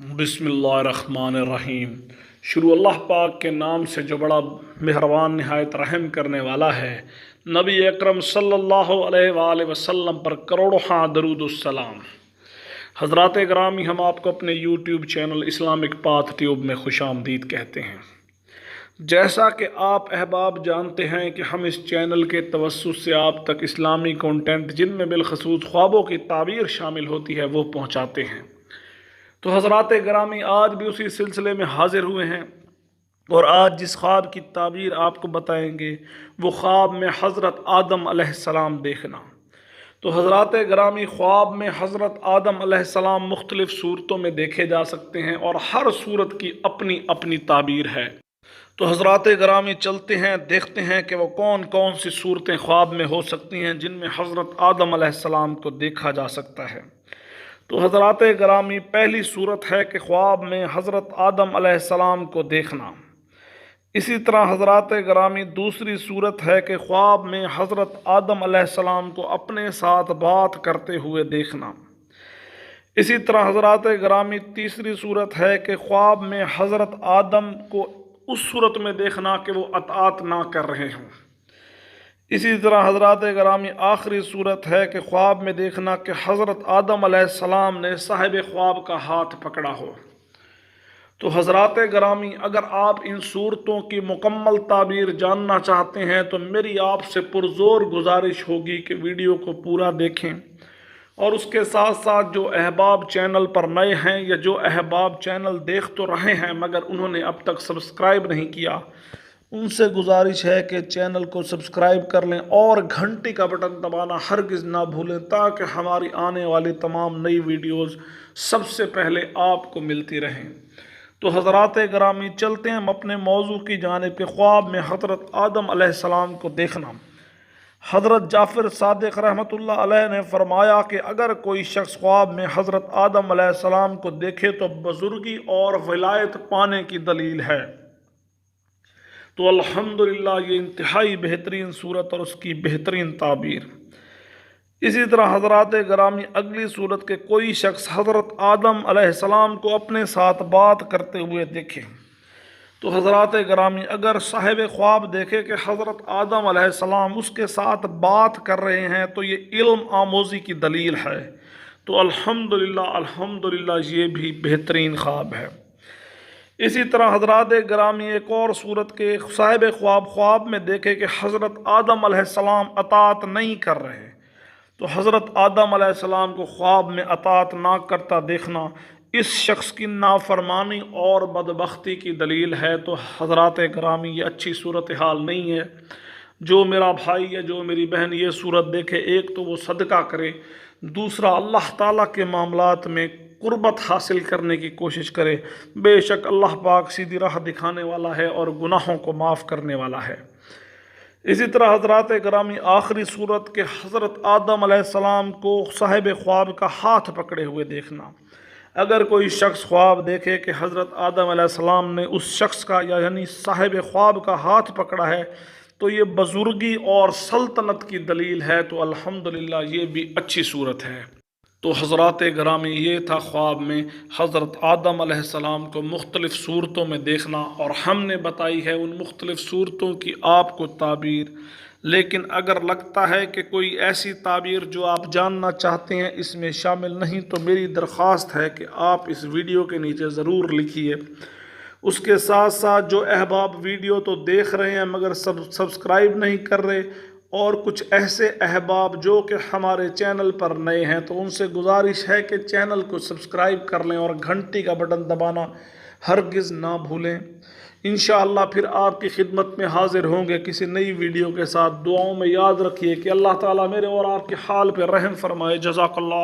بسم اللہ الرحمن الرحیم۔ شروع اللہ پاک کے نام سے جو بڑا مہربان نہایت رحم کرنے والا ہے۔ نبی اکرم صلی اللہ علیہ وآلہ وسلم پر کروڑوں درود السلام۔ حضرات گرامی، ہم آپ کو اپنے YouTube channel Islamic path tube میں خوش آمدید کہتے ہیں۔ جیسا کہ آپ احباب جانتے ہیں کہ ہم اس چینل کے توسط سے آپ تک اسلامی کنٹینٹ، جن میں بالخصوص خوابوں کی تعبیر شامل ہوتی ہے، وہ پہنچاتے ہیں۔ تو حضرات گرامی، آج بھی اسی سلسلے میں حاضر ہوئے ہیں، اور آج جس خواب کی تعبیر آپ کو بتائیں گے وہ خواب میں حضرت آدم علیہ السلام دیکھنا۔ تو حضرات گرامی، خواب میں حضرت آدم علیہ السلام مختلف صورتوں میں دیکھے جا سکتے ہیں، اور ہر صورت کی اپنی اپنی تعبیر ہے۔ تو حضرات گرامی، چلتے ہیں، دیکھتے ہیں کہ وہ کون کون سی صورتیں خواب میں ہو سکتی ہیں جن میں حضرت آدم علیہ السلام کو دیکھا جا سکتا ہے۔ تو حضرات گرامی، پہلی صورت ہے کہ خواب میں حضرت آدم علیہ السلام کو دیکھنا۔ اسی طرح حضرات گرامی، دوسری صورت ہے کہ خواب میں حضرت آدم علیہ السلام کو اپنے ساتھ بات کرتے ہوئے دیکھنا۔ اسی طرح حضرات گرامی، تیسری صورت ہے کہ خواب میں حضرت آدم کو اس صورت میں دیکھنا کہ وہ اطاعت نہ کر رہے ہوں۔ اسی طرح حضرات گرامی، آخری صورت ہے کہ خواب میں دیکھنا کہ حضرت آدم علیہ السلام نے صاحب خواب کا ہاتھ پکڑا ہو۔ تو حضرات گرامی، اگر آپ ان صورتوں کی مکمل تعبیر جاننا چاہتے ہیں تو میری آپ سے پرزور گزارش ہوگی کہ ویڈیو کو پورا دیکھیں، اور اس کے ساتھ ساتھ جو احباب چینل پر نئے ہیں یا جو احباب چینل دیکھ تو رہے ہیں مگر انہوں نے اب تک سبسکرائب نہیں کیا، ان سے گزارش ہے کہ چینل کو سبسکرائب کر لیں اور گھنٹی کا بٹن دبانا ہرگز نہ بھولیں، تاکہ ہماری آنے والی تمام نئی ویڈیوز سب سے پہلے آپ کو ملتی رہیں۔ تو حضرات گرامی، چلتے ہیں ہم اپنے موضوع کی جانب کہ خواب میں حضرت آدم علیہ السلام کو دیکھنا۔ حضرت جعفر صادق رحمۃ اللہ علیہ نے فرمایا کہ اگر کوئی شخص خواب میں حضرت آدم علیہ السلام کو دیکھے تو بزرگی اور ولایت پانے کی دلیل ہے۔ تو الحمدللہ یہ انتہائی بہترین صورت اور اس کی بہترین تعبیر۔ اسی طرح حضرات گرامی، اگلی صورت کے کوئی شخص حضرت آدم علیہ السلام کو اپنے ساتھ بات کرتے ہوئے دیکھے۔ تو حضرات گرامی، اگر صاحب خواب دیکھے کہ حضرت آدم علیہ السلام اس کے ساتھ بات کر رہے ہیں تو یہ علم آموزی کی دلیل ہے۔ تو الحمدللہ یہ بھی بہترین خواب ہے۔ اسی طرح حضرات گرامی، ایک اور صورت کے صاحب خواب میں دیکھے کہ حضرت آدم علیہ السلام اطاعت نہیں کر رہے، تو حضرت آدم علیہ السلام کو خواب میں اطاعت نہ کرتا دیکھنا اس شخص کی نافرمانی اور بدبختی کی دلیل ہے۔ تو حضرات گرامی، یہ اچھی صورتحال نہیں ہے۔ جو میرا بھائی یا جو میری بہن یہ صورت دیکھے، ایک تو وہ صدقہ کرے، دوسرا اللہ تعالیٰ کے معاملات میں قربت حاصل کرنے کی کوشش کرے۔ بے شک اللہ پاک سیدھی راہ دکھانے والا ہے اور گناہوں کو معاف کرنے والا ہے۔ اسی طرح حضرات گرامی، آخری صورت کے حضرت آدم علیہ السلام کو صاحب خواب کا ہاتھ پکڑے ہوئے دیکھنا۔ اگر کوئی شخص خواب دیکھے کہ حضرت آدم علیہ السلام نے اس شخص کا یعنی صاحب خواب کا ہاتھ پکڑا ہے تو یہ بزرگی اور سلطنت کی دلیل ہے۔ تو الحمدللہ یہ بھی اچھی صورت ہے۔ تو حضرات گرامی، یہ تھا خواب میں حضرت آدم علیہ السلام کو مختلف صورتوں میں دیکھنا، اور ہم نے بتائی ہے ان مختلف صورتوں کی آپ کو تعبیر۔ لیکن اگر لگتا ہے کہ کوئی ایسی تعبیر جو آپ جاننا چاہتے ہیں اس میں شامل نہیں، تو میری درخواست ہے کہ آپ اس ویڈیو کے نیچے ضرور لکھیے۔ اس کے ساتھ ساتھ جو احباب ویڈیو تو دیکھ رہے ہیں مگر سبسکرائب نہیں کر رہے، اور کچھ ایسے احباب جو کہ ہمارے چینل پر نئے ہیں، تو ان سے گزارش ہے کہ چینل کو سبسکرائب کر لیں اور گھنٹی کا بٹن دبانا ہرگز نہ بھولیں۔ انشاءاللہ پھر آپ کی خدمت میں حاضر ہوں گے کسی نئی ویڈیو کے ساتھ۔ دعاؤں میں یاد رکھیے کہ اللہ تعالیٰ میرے اور آپ کے حال پہ رحم فرمائے۔ جزاک اللہ۔